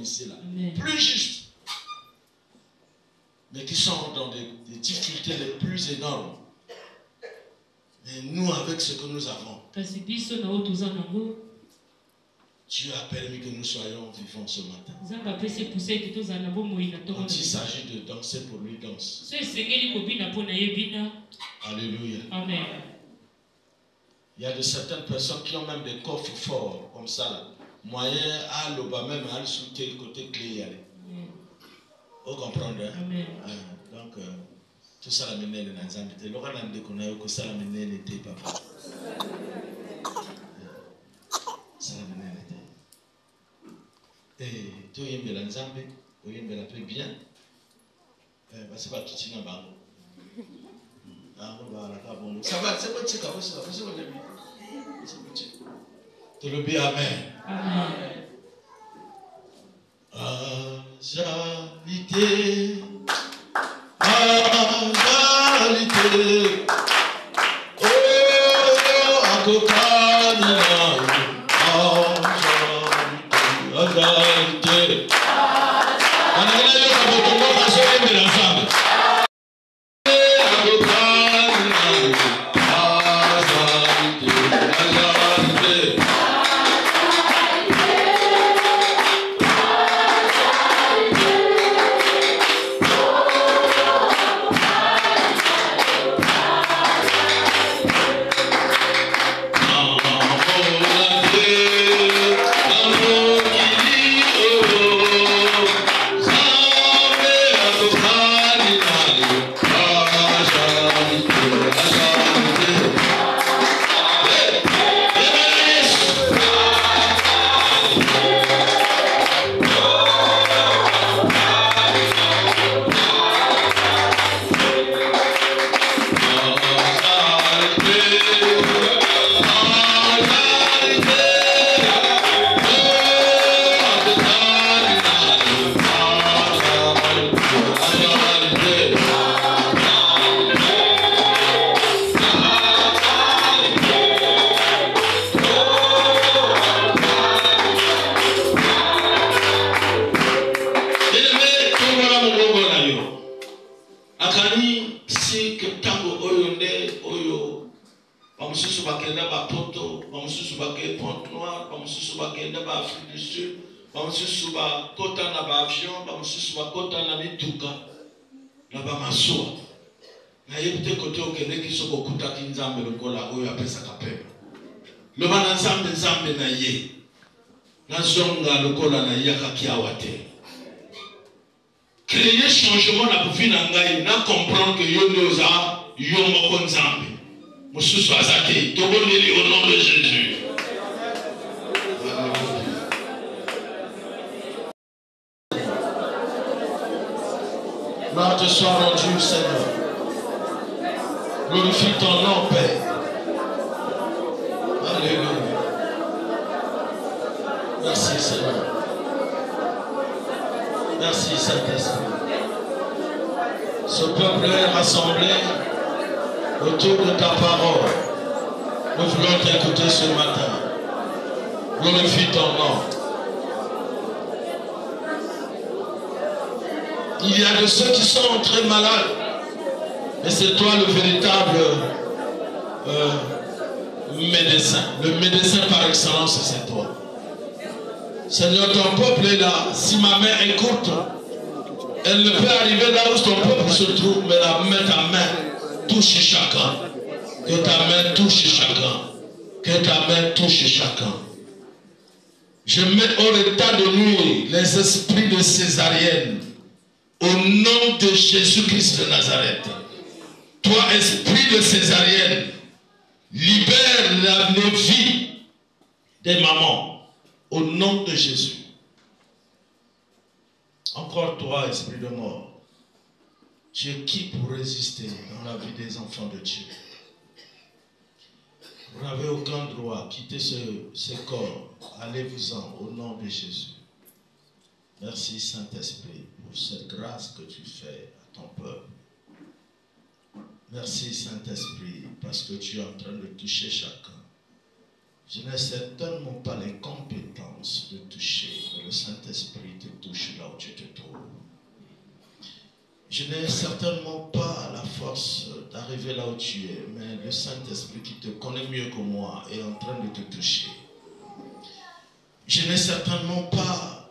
ici là. Amen. Plus justes. Mais qui sont dans des difficultés les plus énormes. Mais nous, avec ce que nous avons, Dieu a permis que nous soyons vivants ce matin. Quand il s'agit de danser pour lui, danse. Alléluia. Amen. Il y a de certaines personnes qui ont même des coffres forts, comme ça là. Moyen à l'oba même, à le côté clé y aller. Vous comprenez? Amen. Donc, tout ça la menée dans les invités. L'oran a dit qu'on a eu que ça la menée n'était pas. Ça la menée n'était. Et tu es bien dans les invités, tu es bien bien. C'est pas tout ça dans ça va, c'est bon, c'est comme ça. Tu le dis amen. Amen. Agalité, agalité, oh, akokani, agalité. Créer changement dans la vie n'a comprendre que Yonosa Yomo Nzambe. Monsieur Swazaki, au nom de Jésus. Gloire te soit rendue, Seigneur. Glorifie ton nom, Père. Alléluia. Merci, Seigneur. Merci, Saint-Esprit. Ce peuple est rassemblé autour de ta parole. Nous voulons t'écouter ce matin. Glorifie ton nom. Il y a de ceux qui sont très malades. Et c'est toi le véritable médecin. Le médecin par excellence, c'est toi. Seigneur, ton peuple est là. Si ma main est courte, elle ne peut arriver là où ton peuple se trouve, mais ta main touche chacun. Que ta main touche chacun. Que ta main touche chacun. Je mets hors état de nuire les esprits de césarienne. Au nom de Jésus-Christ de Nazareth. Toi, esprit de césarienne, libère la vie des mamans. Au nom de Jésus. Encore toi, esprit de mort. Tu es qui pour résister dans la vie des enfants de Dieu? Vous n'avez aucun droit. Quittez ce corps. Allez-vous-en au nom de Jésus. Merci Saint-Esprit pour cette grâce que tu fais à ton peuple. Merci Saint-Esprit parce que tu es en train de toucher chacun. Je n'ai certainement pas les compétences de toucher, mais le Saint-Esprit te touche là où tu te trouves. Je n'ai certainement pas la force d'arriver là où tu es, mais le Saint-Esprit qui te connaît mieux que moi est en train de te toucher. Je n'ai certainement pas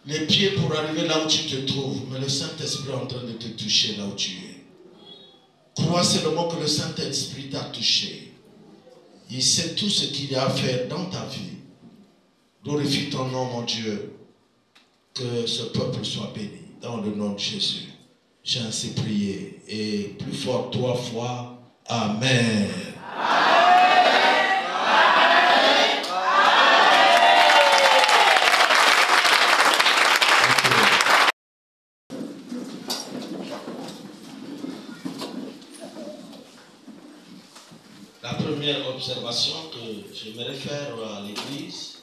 les pieds pour arriver là où tu te trouves, mais le Saint-Esprit est en train de te toucher là où tu es. Crois seulement que le Saint-Esprit t'a touché. Il sait tout ce qu'il y a à faire dans ta vie. Glorifie ton nom, mon Dieu. Que ce peuple soit béni. Dans le nom de Jésus. J'ai ainsi prié. Et plus fort 3 fois. Amen. La première observation que j'aimerais faire à l'église,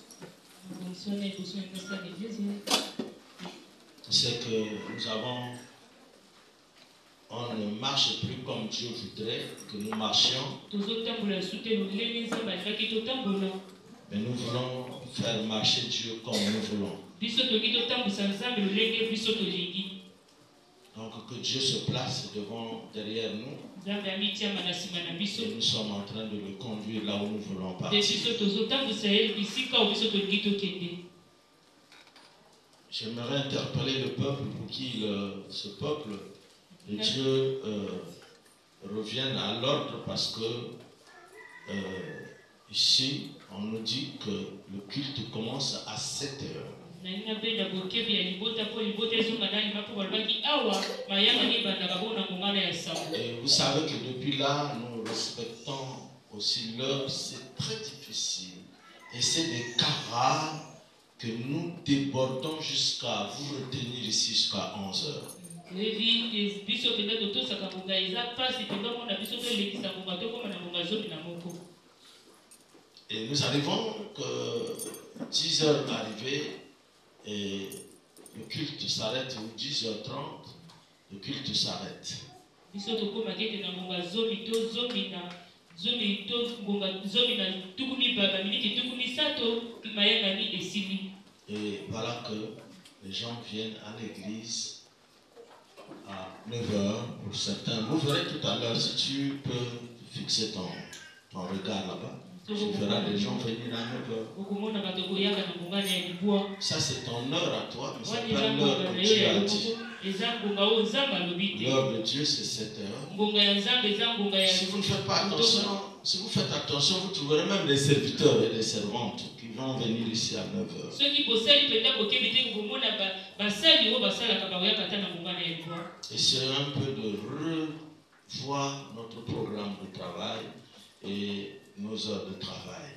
c'est que on ne marche plus comme Dieu voudrait que nous marchions, mais nous voulons faire marcher Dieu comme nous voulons. Donc que Dieu se place derrière nous. Et nous sommes en train de le conduire là où nous voulons partir. J'aimerais interpeller le peuple pour qu'il, ce peuple de Dieu revienne à l'ordre, parce que ici on nous dit que le culte commence à 7 heures. Et vous savez que depuis là, nous respectons aussi l'heure. C'est très difficile. Et c'est des cas rares que nous débordons jusqu'à vous retenir ici jusqu'à 11 heures. Et nous arrivons que 10 heures arrivées et le culte s'arrête, ou 10h30, le culte s'arrête. Et voilà que les gens viennent à l'église à 9h pour certains. Vous verrez tout à l'heure, si tu peux fixer ton regard là-bas. Tu verras des gens venir à 9h. Ça, c'est ton heure à toi, mais c'est pas l'heure que Dieu a dit. L'heure de Dieu, c'est 7h. Si vous ne faites pas attention, si vous faites attention, vous trouverez même des serviteurs et des servantes qui vont venir ici à 9h. Et c'est un peu de revoir notre programme de travail et nos heures de travail.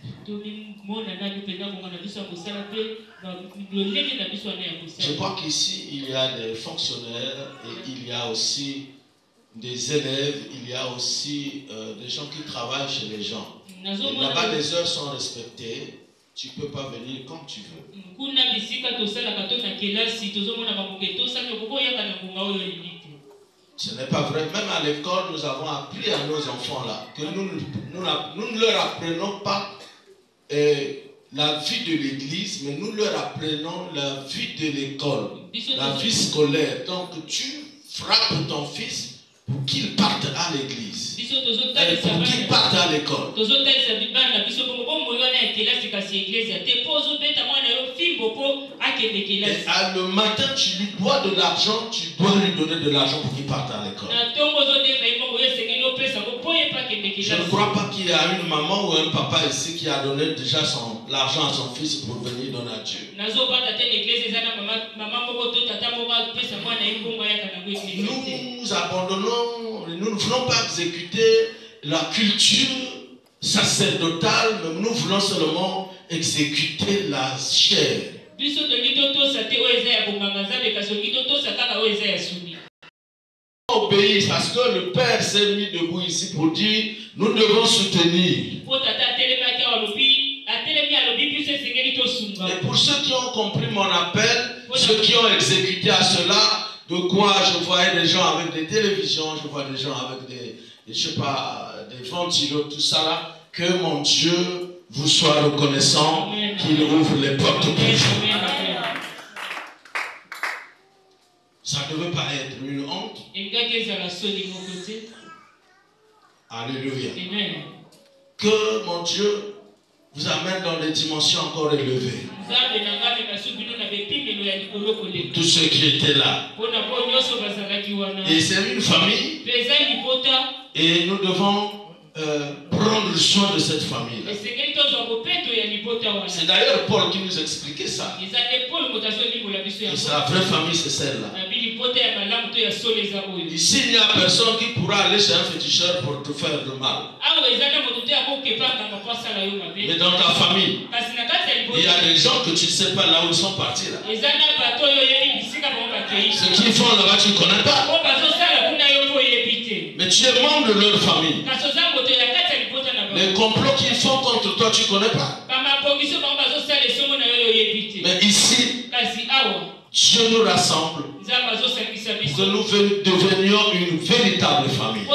Je crois qu'ici, il y a des fonctionnaires et il y a aussi des élèves, il y a aussi des gens qui travaillent chez les gens. Et là-bas, les heures sont respectées. Tu ne peux pas venir comme tu veux. Ce n'est pas vrai. Même à l'école, nous avons appris à nos enfants là que nous ne leur apprenons pas la vie de l'église, mais nous leur apprenons la vie de l'école, la vie scolaire. Donc tu frappes ton fils pour qu'il parte à l'église et pour qu'il parte à l'école. Et le matin, tu lui dois de l'argent, tu dois lui donner de l'argent pour qu'il parte à l'école. Je ne crois pas qu'il y a une maman ou un papa ici qui a donné déjà l'argent à son fils pour venir donner à Dieu. Nous abandonnons, nous ne voulons pas exécuter la culture sacerdotale, mais nous voulons seulement exécuter la chair. Obéir, parce que le Père s'est mis debout ici pour dire nous devons soutenir. Et pour ceux qui ont compris mon appel, ceux qui ont exécuté à cela, de quoi je voyais des gens avec des télévisions, je vois des gens avec des, je sais pas, des ventilos, tout ça là, que mon Dieu vous soient reconnaissants qu'il ouvre les portes pour vous. Ça ne devait pas être une honte. Alléluia. Que mon Dieu vous amène dans des dimensions encore élevées. Tous ceux qui étaient là. Et c'est une famille. Et nous devons prendre soin de cette famille. C'est d'ailleurs Paul qui nous expliquait ça. Et sa vraie famille, c'est celle-là. Ici, il n'y a personne qui pourra aller chez un féticheur pour te faire de mal. Mais dans ta famille, il y a des gens que tu ne sais pas là où ils sont partis. Là. Ce qu'ils font là-bas, tu ne connais pas. Mais tu es membre de leur famille. Les complots qu'ils font contre toi, tu ne connais pas. Mais ici, Dieu nous rassemble pour que nous devenions une véritable famille.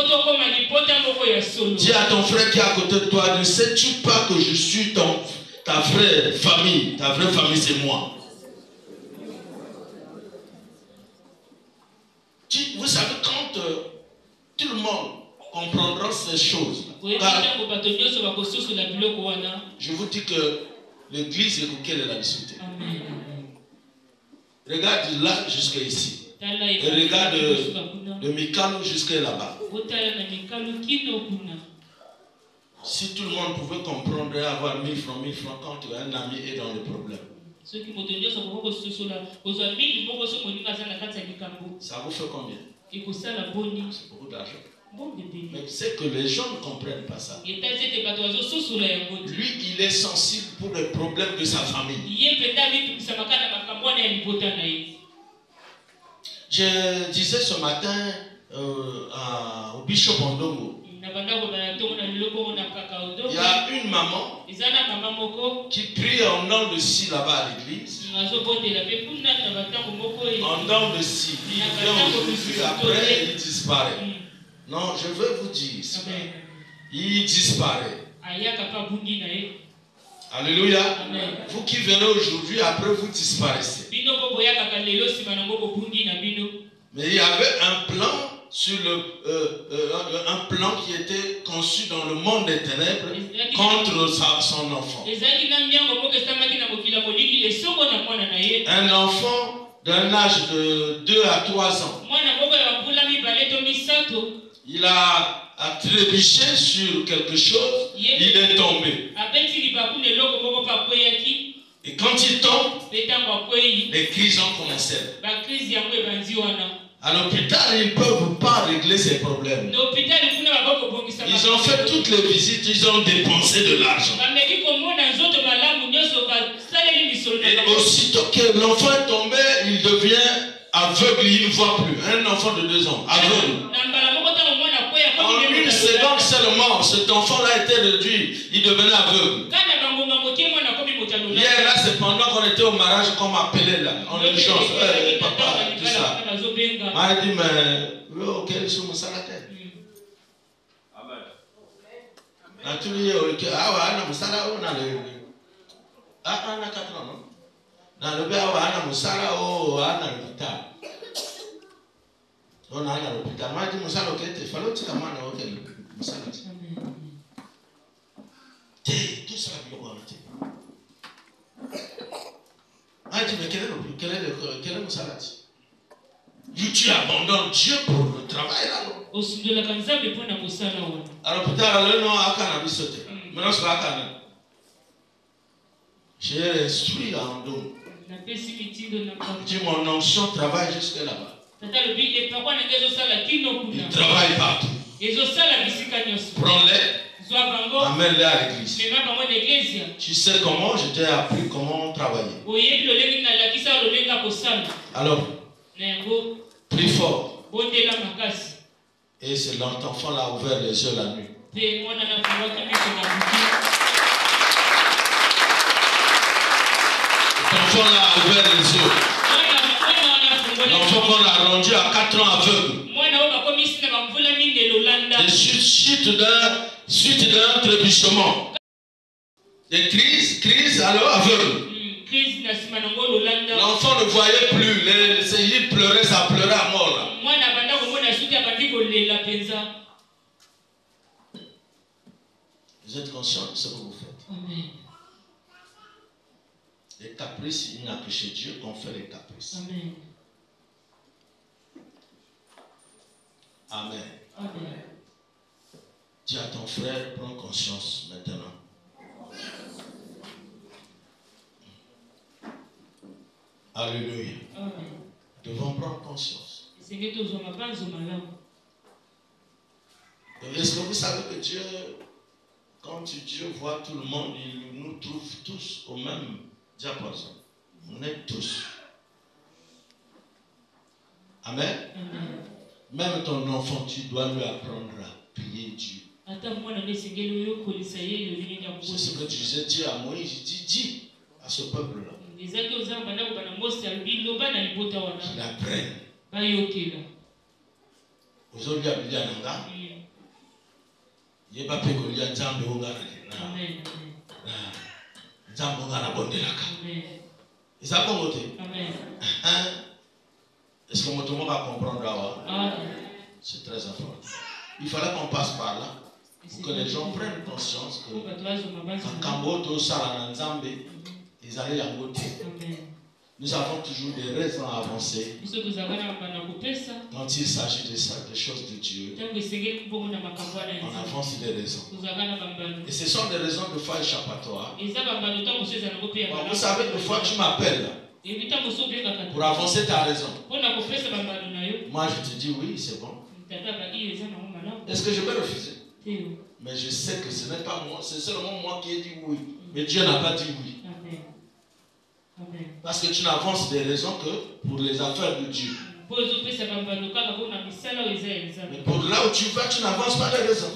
Dis à ton frère qui est à côté de toi, ne sais-tu pas que je suis ta vraie famille? Ta vraie famille, c'est moi. Vous savez, quand tout le monde comprendra ces choses, je vous dis que l'église est bouquée de la discuter. Regarde de là jusqu'à ici. Et regarde de Mikalo jusqu'à là-bas. Si tout le monde pouvait comprendre et avoir 1000 francs quand un ami est dans le problème. Ça vous fait combien? C'est beaucoup d'argent. Mais c'est que les gens ne comprennent pas ça. Lui, il est sensible pour les problèmes de sa famille. Je disais ce matin au Bishop Ondongo, il y a une maman qui prie en nom de si là-bas à l'église. En nom de si. Il vient aujourd'hui, après il disparaît. Non, je veux vous dire ça. Il disparaît. Alléluia. Amen. Vous qui venez aujourd'hui, après vous disparaissez. Mais il y avait un plan sur un plan qui était conçu dans le monde des ténèbres contre son enfant. Un enfant d'un âge de 2 à 3 ans. Il a trébuché sur quelque chose, il est tombé. Et quand il tombe, les crises ont commencé. À l'hôpital, ils ne peuvent pas régler ces problèmes. Ils ont fait toutes les visites, ils ont dépensé de l'argent. Et aussitôt que l'enfant est tombé, il devient aveugle, il ne voit plus. Un enfant de 2 ans, aveugle. En une seconde seulement, cet enfant-là était réduit, il devenait aveugle. Hier, là, c'est pendant qu'on était au mariage qu'on m'appelait là, en urgence. Papa, tout ça. M'a dit, mais, ok, je suis mon salataire. Ah, tu dis, ok, ah, ouais, non, salataire, on a le. Ah, on a 4 ans, non? Dans le béa, on a le salataire, on a l'hôpital. On a l'hôpital. M'a dit, mon salataire, il fallait que tu commandes, ok, mon salataire. Tout ça, bien, on a dit. Ah, tu mais quel est mon salade? Tu abandonnes Dieu pour le travail là, non? Alors peut-être le nom a cannabis sauté. Maintenant c'est pas cannabis. J'ai instruit en don. Dis mon onction travaille jusque là-bas. Il travaille partout. Prends-les. Amène-les à l'église. Tu sais comment? Je t'ai appris comment travailler. Alors, prie fort. Et c'est l'enfant là a ouvert les yeux la nuit. L'enfant là a ouvert les yeux. L'enfant qu'on a rendu à 4 ans aveugle. Et suite d'un trébuchement. Des crises, alors aveugle. L'enfant ne voyait plus, il pleurait, ça pleurait à mort là. Vous êtes conscient de ce que vous faites? Amen. Les caprices, il n'y a que chez Dieu qu'on fait les caprices. Amen. Amen. Amen. Dis à ton frère, prends conscience maintenant. Alléluia. Amen. Nous devons prendre conscience. Est-ce que vous savez que Dieu, quand Dieu voit tout le monde, il nous trouve tous au même diapason. On est tous. Amen. Amen. Même ton enfant, tu dois lui apprendre à prier Dieu. C'est ce que Dieu dit à Moïse. Il dit, dis à ce peuple-là qu'il apprenne. Aujourd'hui, il y a un gars. Il n'y a pas de Golia, Nzambe Ongara. Nzambe Ongara Bondelaka. Et ça peut monter. Est-ce que mon tomo va comprendre là? C'est très important. Il fallait qu'on passe par là pour que les gens prennent conscience que en Kamboto, Sarana, Nzambe, ils allaient à côté. Nous avons toujours des raisons à avancer quand il s'agit de ça, des choses de Dieu. On avance des raisons. Et ce sont des raisons de foi échappatoire. Bon, vous savez, des fois tu m'appelles pour avancer ta raison. Moi je te dis oui, c'est bon. Est-ce que je peux refuser? Mais je sais que ce n'est pas moi, c'est seulement moi qui ai dit oui. Mais Dieu n'a pas dit oui. Parce que tu n'avances des raisons que pour les affaires de Dieu. Mais pour là où tu vas, tu n'avances pas les raisons.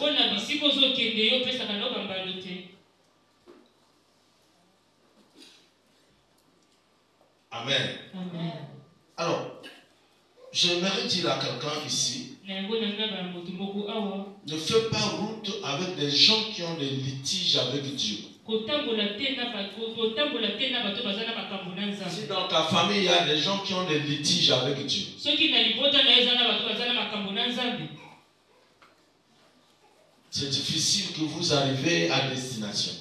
Amen. Amen. Alors, j'aimerais dire à quelqu'un ici, ne fais pas route avec des gens qui ont des litiges avec Dieu. Si dans ta famille il y a des gens qui ont des litiges avec Dieu, c'est difficile que vous arriviez à destination.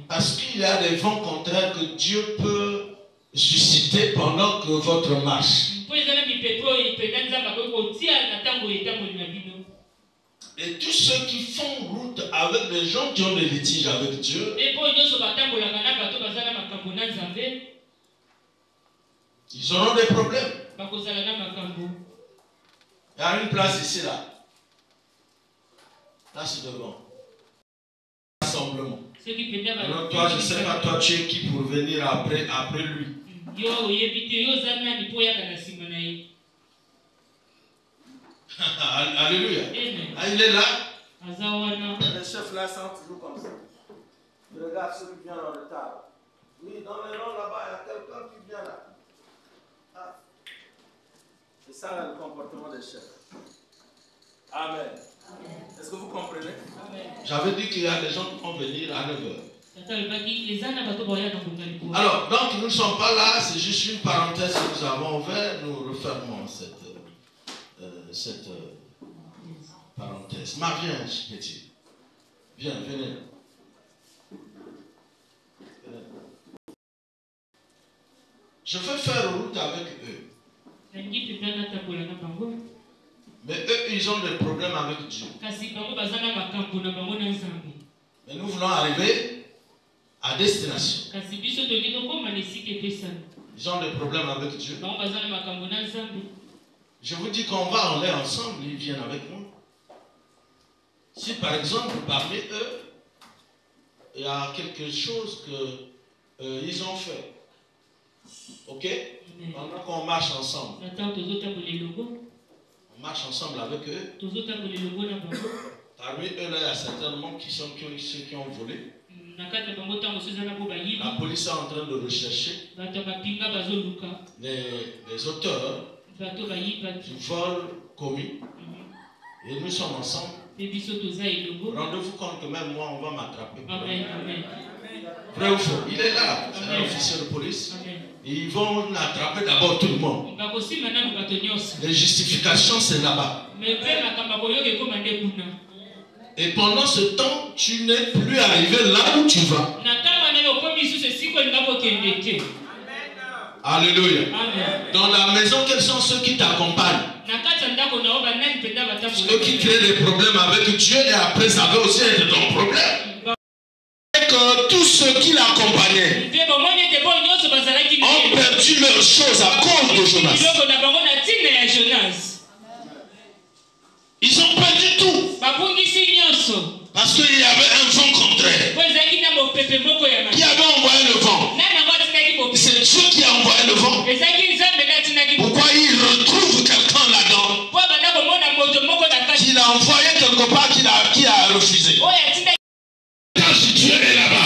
Parce qu'il y a des vents contraires que Dieu peut susciter pendant que votre marche. Et tous ceux qui font route avec des gens qui ont des litiges avec Dieu, ils auront des problèmes. Il y a une place ici, là. Là, c'est devant. Rassemblement. Alors toi, je ne sais pas, toi, tu es qui pour venir après lui. Alléluia. Ah, il est là. Les chefs là sont toujours comme ça. Je regarde ceux qui viennent en retard. Oui, dans les rangs là-bas, il y a quelqu'un qui vient là. Ah. C'est ça le comportement des chefs. Amen. Est-ce que vous comprenez? J'avais dit qu'il y a des gens qui vont venir à 9h. Alors, donc nous ne sommes pas là, c'est juste une parenthèse que nous avons ouverte. Nous refermons cette parenthèse. Ma viens, petit. Viens, venez. Je veux faire route avec eux. Mais eux, ils ont des problèmes avec Dieu. Mais nous voulons arriver à destination. Ils ont des problèmes avec Dieu. Je vous dis qu'on va en l'air ensemble, ils viennent avec nous. Si par exemple, parmi eux, il y a quelque chose qu'ils ont fait. Ok? Pendant qu'on marche ensemble. On marche ensemble avec eux. Parmi eux, là, il y a certainement ceux qui ont volé. La police est en train de rechercher les auteurs du vol commis. Et nous sommes ensemble Rendez-vous compte que même moi, on va m'attraper. Amen. Vrai ou faux? Il est là, c'est un officier de police. Ils vont attraper d'abord tout le monde. Les justifications, c'est là-bas. Et pendant ce temps, tu n'es plus arrivé là où tu vas. Alléluia. Dans la maison, quels sont ceux qui t'accompagnent? Ceux qui créent des problèmes avec Dieu et après ça va aussi être ton problème. Et que tous ceux qui l'accompagnaient ont perdu leurs choses à cause de Jonas. Ils ont perdu tout. Parce qu'il y avait un vent contraire. Qui avait envoyé le vent? C'est Dieu qui a envoyé le vent. Pourquoi il retrouve quelqu'un là-dedans qu'il a envoyé quelque part qui a refusé? Quand Dieu est là-bas,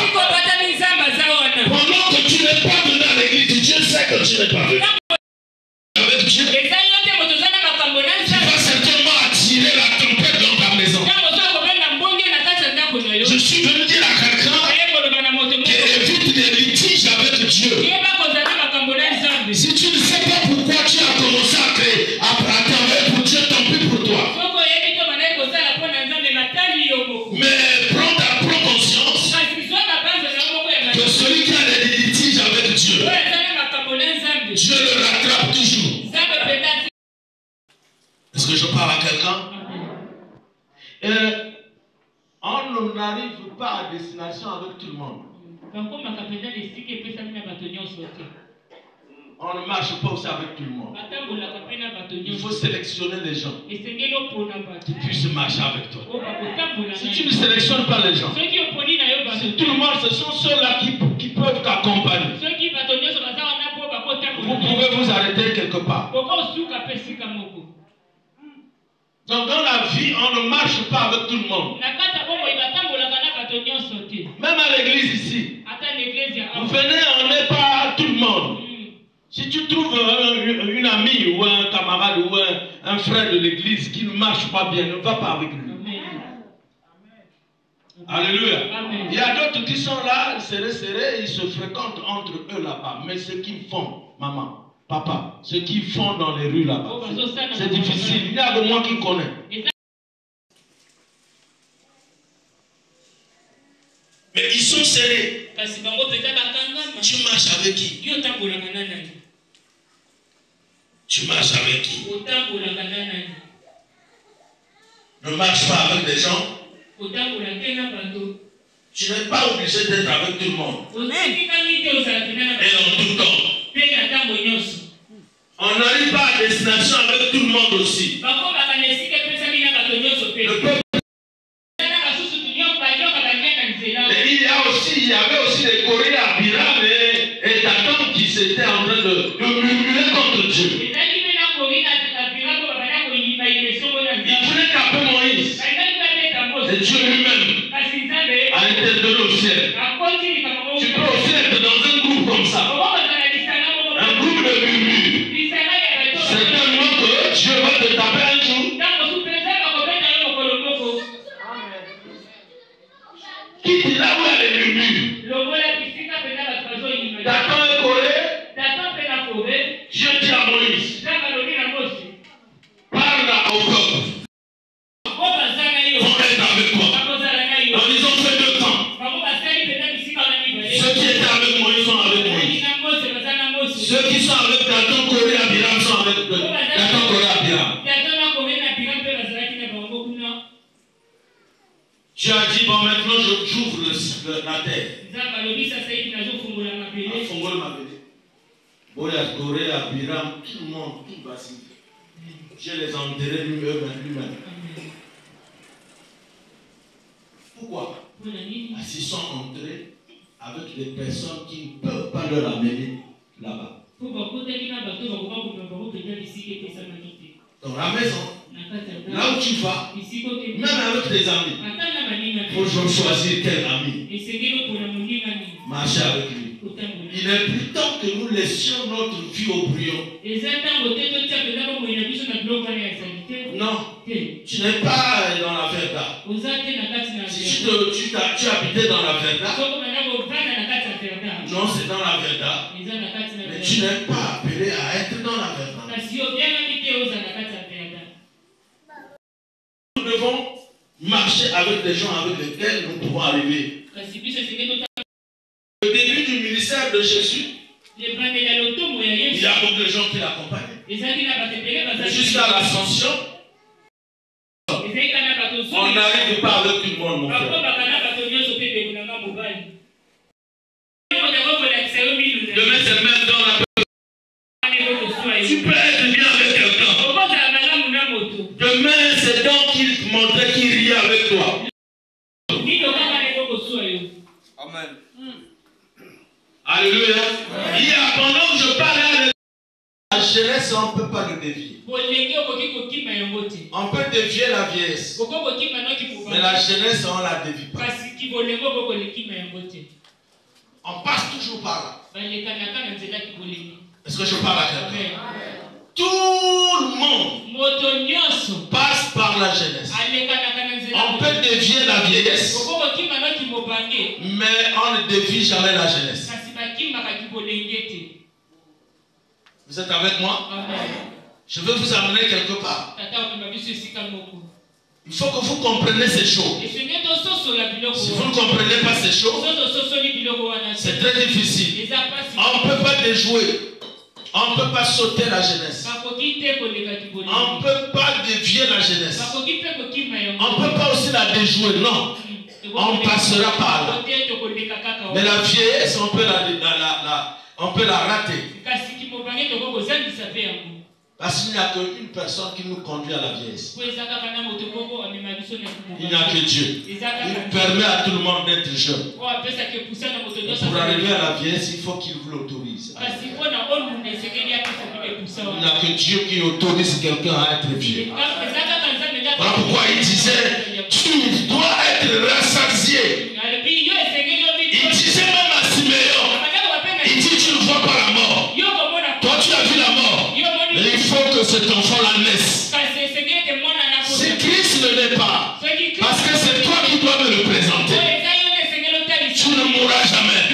pendant que tu n'es pas venu à l'église, Dieu sait que tu n'es pas venu. Avec Dieu, tu vas certainement attirer la tempête dans ta maison. Je suis venu dire à quelqu'un qui évite les litiges avec Dieu. Si tu ne sais pas pourquoi tu as commencé à créer, à travailler pour Dieu, tant pis pour toi. Mais prends conscience que celui qui a des litiges avec Dieu, Dieu le rattrape toujours. Est-ce que je parle à quelqu'un? On n'arrive pas à destination avec tout le monde. On ne marche pas aussi avec tout le monde. Il faut sélectionner les gens qui puissent marcher avec toi. Si tu ne sélectionnes pas les gens, si tout le monde, ce sont ceux-là qui peuvent t'accompagner. Vous pouvez vous arrêter quelque part. Donc dans la vie, on ne marche pas avec tout le monde. Même à l'église ici, vous venez, on n'est pas tout le monde. Si tu trouves une amie ou un camarade ou un frère de l'église qui ne marche pas bien, ne va pas avec lui. Alléluia. Il y a d'autres qui sont là, serrés, ils se fréquentent entre eux là-bas. Mais ce qu'ils font, maman, papa, ce qu'ils font dans les rues là-bas, c'est difficile. Il y a que moi qui connais. Mais ils sont serrés. Tu marches avec qui? Tu marches avec qui? Ne marche pas avec des gens. Tu n'es pas obligé d'être avec tout le monde. Et en tout temps. On n'arrive pas à destination avec tout le monde aussi. Le peuple. Et il y avait aussi des Coréens à Biram et Dathan qui s'étaient en train de murmurer contre Dieu. Il voulait taper Moïse. Et Dieu lui-même a intervenu au ciel. Tu peux aussi être dans un groupe comme ça. Un groupe de murmures. Certainement que Dieu va te taper un jour. Quitte là où il y a les murmures. Dathan est Corée. Dieu dit à Moïse, parle au peuple. Vont être avec toi. Alors ils ont fait 2 camps. Ceux qui étaient avec Moïse sont avec Moïse. Ceux qui sont avec Dathan, Corée, Abiram sont avec Dathan, Corée, Abiram. Tu as dit, bon, maintenant j'ouvre la terre. Corée, Abiram, tout le monde, tout va s'y. Je les enterrai lui-même. Pourquoi? Parce qu'ils sont entrés avec des personnes qui ne peuvent pas leur amener là-bas. Dans la maison, là où tu vas, même avec tes amis, il faut choisir quel ami. Marcher avec lui. Il Il n'est plus temps que nous laissions notre vie au brouillon. Non, tu n'es pas dans la verda. Si tu habitais dans la verda, non, c'est dans la verda, mais tu n'es pas appelé à être dans la verda. Nous devons marcher avec des gens avec lesquels nous pouvons arriver. Au début du ministère de Jésus, il y a beaucoup de gens qui l'accompagnent. Jusqu'à l'ascension, on n'arrive pas avec tout le monde, mon frère. Demain, c'est même dans la... Tu peux être bien avec quelqu'un. Demain, c'est donc qu'il montrait qu'il riait avec toi. Amen. Alléluia. Il y a, pendant que je parlais à la jeunesse, on ne peut pas le dévier. On peut dévier la vieillesse. Mais la jeunesse, on ne la dévie pas. On passe toujours par là. Est-ce que je parle à quelqu'un? Tout le monde passe par la jeunesse. On peut dévier la vieillesse, mais on ne dévie jamais la jeunesse. Vous êtes avec moi? Je veux vous amener quelque part. Il faut que vous compreniez ces choses. Si vous ne comprenez pas ces choses, c'est très difficile. On ne peut pas déjouer. On ne peut pas sauter la jeunesse. On ne peut pas dévier la jeunesse. On ne peut pas aussi la déjouer. Non. On passera par là. Mais la vieillesse, on peut la rater. Parce qu'il n'y a qu'une personne qui nous conduit à la vieillesse. Il n'y a que Dieu. Il permet à tout le monde d'être jeune. Pour arriver à la vieillesse, il faut qu'il vous l'autorise. Il n'y a que Dieu qui autorise quelqu'un à être vieux. Voilà pourquoi il disait, tu dois être rassasié. Il disait même à Siméon, il dit, tu ne vois pas la mort. Toi, tu as vu la mort. Mais il faut que cet enfant-là naisse. Si Christ ne l'est pas, parce que c'est toi qui dois me le présenter, tu ne mourras jamais.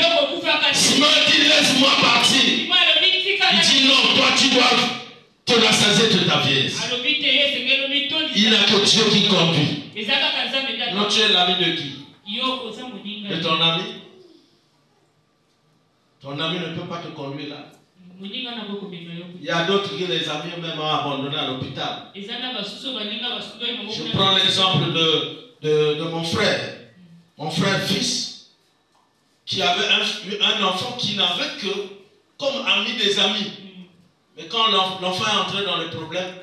Sinon, il dit, laisse-moi partir. Il dit, non, toi, tu dois te rassasier de ta vieillesse. Il n'y a que Dieu qui conduit. Non, tu es l'ami de qui? De ton ami? Ton ami ne peut pas te conduire là. Il y a d'autres qui les amis même ont abandonné à l'hôpital. Je prends l'exemple de mon frère fils, qui avait un enfant qui n'avait que comme ami des amis. Mais quand l'enfant est entré dans le problème,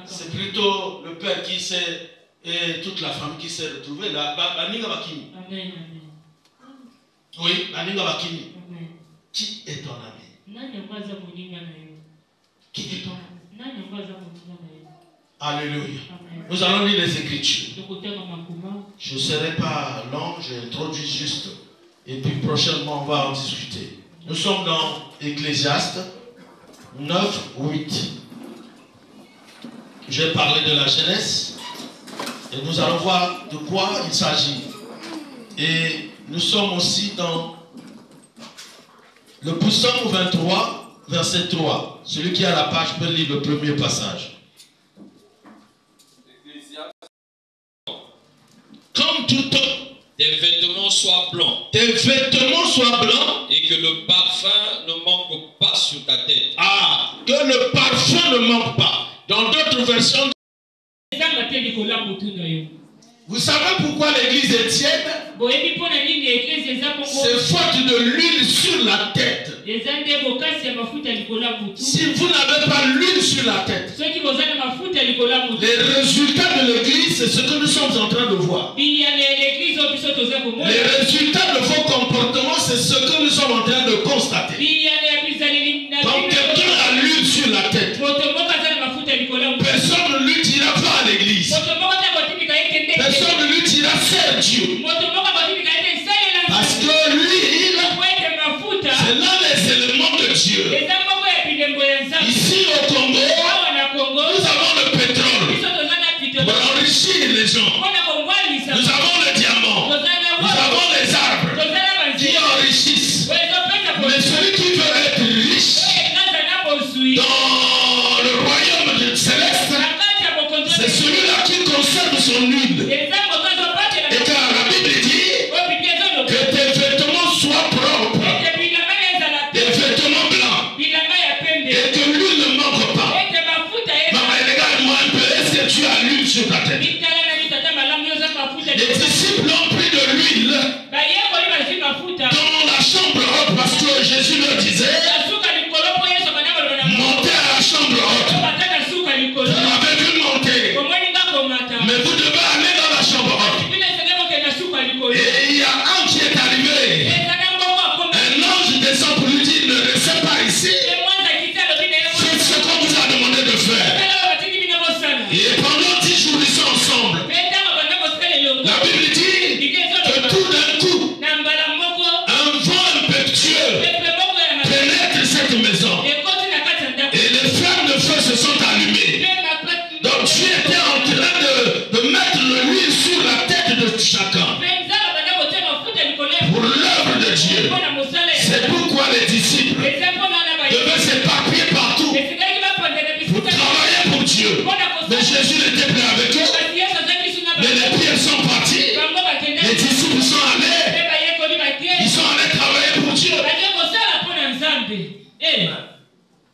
c'est plutôt le père qui s'est, et toute la famille qui s'est retrouvée là. Oui, qui est ton ami? Qui est ton ami? Alléluia. Nous allons lire les Écritures. Je ne serai pas long, j'introduis juste. Et puis prochainement, on va en discuter. Nous sommes dans Ecclésiaste 9, 8. Je vais parler de la jeunesse. Et nous allons voir de quoi il s'agit. Et nous sommes aussi dans le psaume 23, verset 3. Celui qui a la page peut lire le premier passage. Comme tout homme, tes vêtements soient blancs. Tes vêtements soient blancs. Et que le parfum ne manque pas sur ta tête. Ah, que le parfum ne manque pas. Dans d'autres versions, vous savez pourquoi l'église est tiède? C'est faute de l'huile sur la tête. Si vous n'avez pas l'huile sur la tête, les résultats de l'église, c'est ce que nous sommes en train de voir. Les résultats de vos comportements, c'est ce que nous sommes en train de constater. Quand quelqu'un a l'huile sur la tête, personne ne lui dira pas à l'église. Personne ne lui dira sers Dieu. Parce que lui,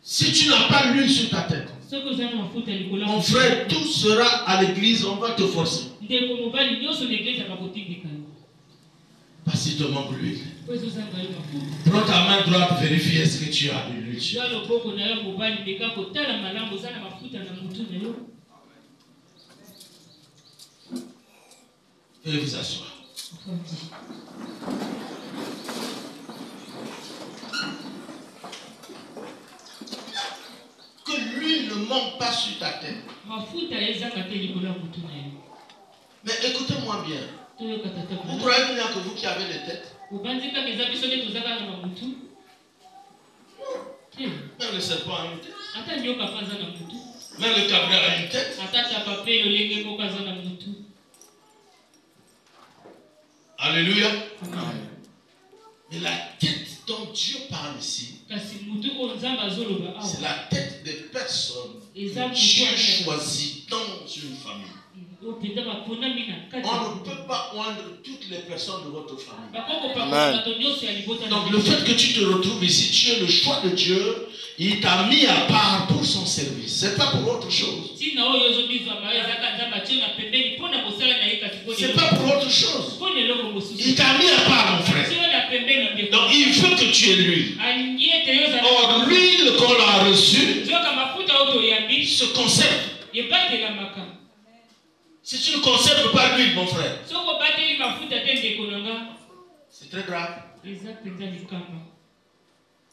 Si tu n'as pas l'huile sur ta tête, mon frère, tout sera à l'église, on va te forcer. Parce qu'il te manque l'huile. Prends ta main droite, vérifie est-ce que tu as de l'huile. Veuillez vous asseoir. Que l'huile ne manque pas sur ta tête. Mais écoutez-moi bien. Vous croyez qu'il n'y a que vous qui avez des têtes? Même le serpent a une tête. Même le cabrel a une tête. Alléluia. Mais la tête dont Dieu parle ici, c'est la tête des personnes que Dieu choisit dans une famille. On ne peut pas oindre toutes les personnes de votre famille. Amen. Donc le fait que tu te retrouves ici, tu es le choix de Dieu. Il t'a mis à part pour son service. Ce n'est pas pour autre chose. C'est pas pour autre chose. Il t'a mis à part, mon frère. Donc il veut que tu aies l'huile. Or l'huile qu'on a reçue se conserve. Si tu ne conserves pas l'huile, mon frère, c'est très grave.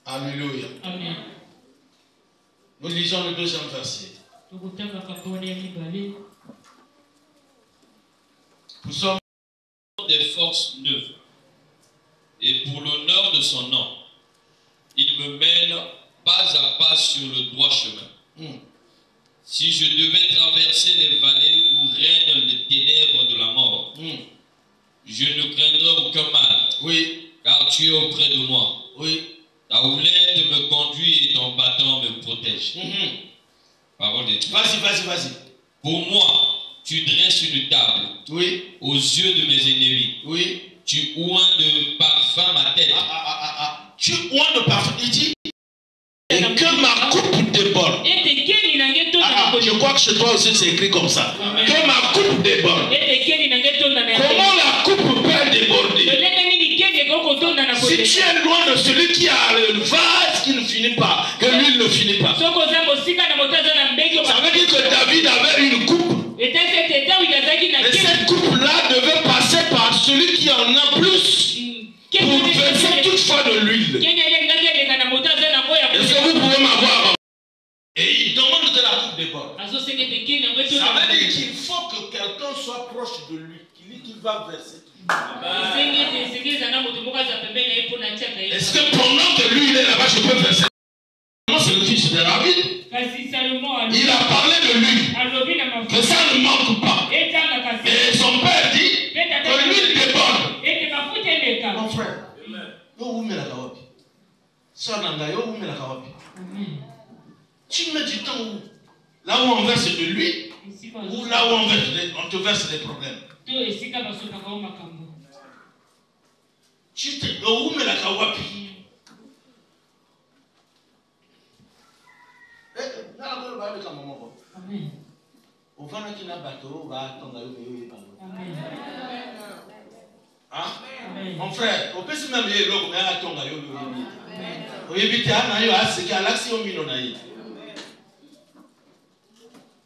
Alléluia. Amen. Nous lisons le deuxième verset. Nous sommes des forces neuves. Et pour l'honneur de son nom, il me mène pas à pas sur le droit chemin. Si je devais traverser les vallées où règnent les ténèbres de la mort, je ne craindrai aucun mal. Oui. Car tu es auprès de moi. Oui. Ta houlette me conduit et ton bâton me protège. Parole de Dieu. Vas-y. Pour moi, tu dresses une table. Oui. Aux yeux de mes ennemis. Oui. Tu oins de parfum ma tête. Tu oins de parfum. Il dit, et que ma coupe déborde. Je crois que chez toi aussi c'est écrit comme ça. Amen. Que ma coupe déborde. Comment la coupe peut déborder? Si tu es loin de celui qui a le vase qui ne finit pas, que l'huile ne finit pas. Ça veut dire que David avait une coupe. Et cette coupe-là devait passer par celui qui en a plus pour verser toutefois de l'huile. Est-ce que vous pouvez m'avoir? Et il demande que la coupe déborde. Ça veut dire qu'il faut que quelqu'un soit proche de lui, qu'il va verser. Est-ce que pendant que lui il est là-bas, je peux verser? C'est le fils de David. Il a parlé de lui, que ça ne manque pas. Et son père dit que l'huile déborde. Mon frère, tu mets du temps où? Là où on verse de l'huile ou là où on te verse des problèmes? Tu te où mets la kawapi? Mon frère, on peut se même y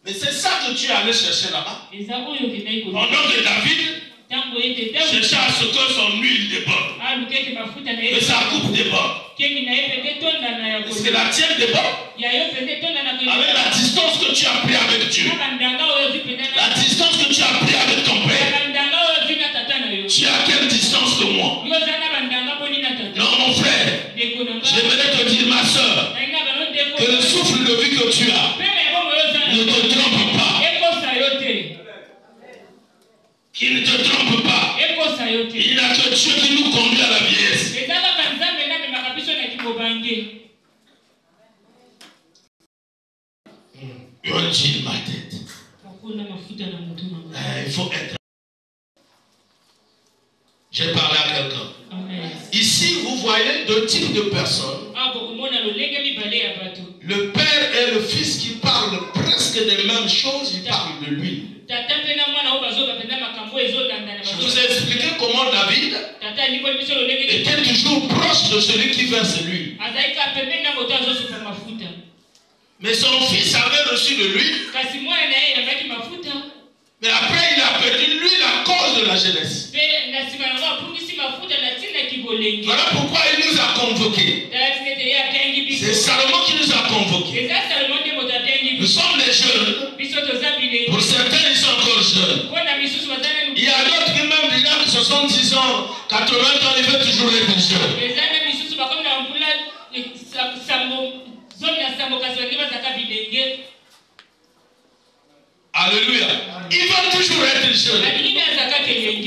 mais c'est ça que tu es allé chercher là-bas. Pendant que David cherchait à ce que son huile déborde, que sa coupe déborde. Est-ce que la tienne déborde? Avec la distance que tu as pris avec Dieu, la distance que tu as pris avec ton père, tu es à quelle distance de moi? Non, mon frère, j'aimerais te dire, ma soeur, que le souffle de vie que tu as ne te trompe pas. Qu'il ne te trompe pas. Il n'a que Dieu qui nous conduit à la vieillesse. Unit ma tête. Il faut être. J'ai parlé à quelqu'un. Ici, vous voyez deux types de personnes Le père et le fils qui parlent presque des mêmes choses, ils parlent de l'huile. Je vous ai expliqué comment David était toujours proche de celui qui verse l'huile. Mais son fils avait reçu de l'huile. Mais après, il a perdu l'huile à cause de la jeunesse. Voilà pourquoi il nous a convoqués. C'est Salomon qui nous a convoqués. Nous sommes des jeunes. Pour certains, ils sont encore jeunes. Il y a d'autres qui même déjà 70 ans, 80 ans, ils veulent toujours être jeunes. Alléluia. Ils veulent toujours être jeunes.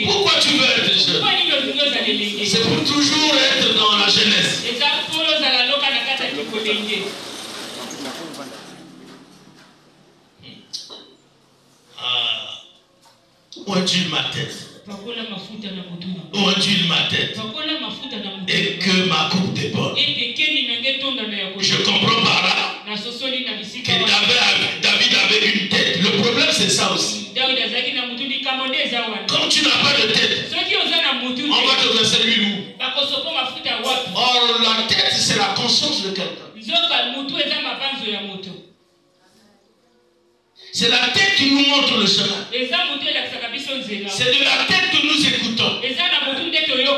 Pourquoi tu veux être jeune? C'est pour toujours être dans la jeunesse. Où ondule ma tête. Où ondule ma tête. Et que ma coupe déborde. Je comprends par là que David avait une tête. Le problème c'est ça aussi. Comme tu n'as pas de tête, on va te verser l'huile où? Or la tête c'est la conscience de quelqu'un. C'est la tête qui nous montre le chemin. C'est de la tête que nous écoutons.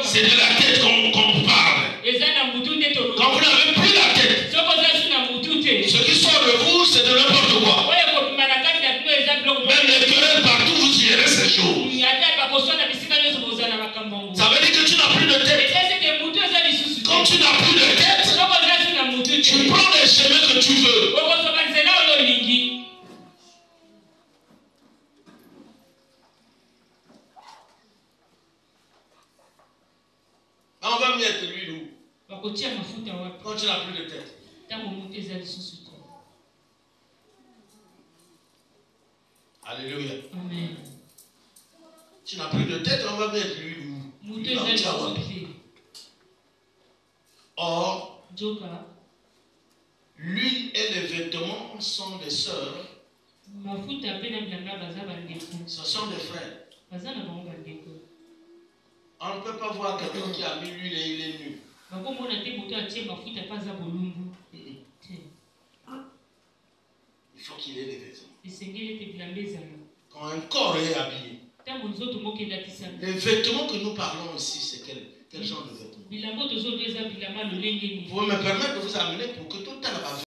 C'est de la tête qu'on parle. Quand vous n'avez plus la tête, ce qui sort de vous, c'est de n'importe quoi. Même les querelles partout, vous gérez ces choses. Ça veut dire que tu n'as plus de tête. Quand tu n'as plus de tête, tu prends les chemins que tu veux. On va mettre l'huile où? Quand tu n'as plus de tête. Alléluia. Amen. Tu n'as plus de tête, on va mettre l'huile où? Or, l'huile et les vêtements sont des sœurs. Ce sont des frères. On ne peut pas voir quelqu'un qui a mis l'huile et il est nu. Il faut qu'il ait des vêtements. Quand un corps est habillé, les vêtements que nous parlons ici, c'est quel genre de vêtements? Vous pouvez me permettre de vous amener pour que tout le temps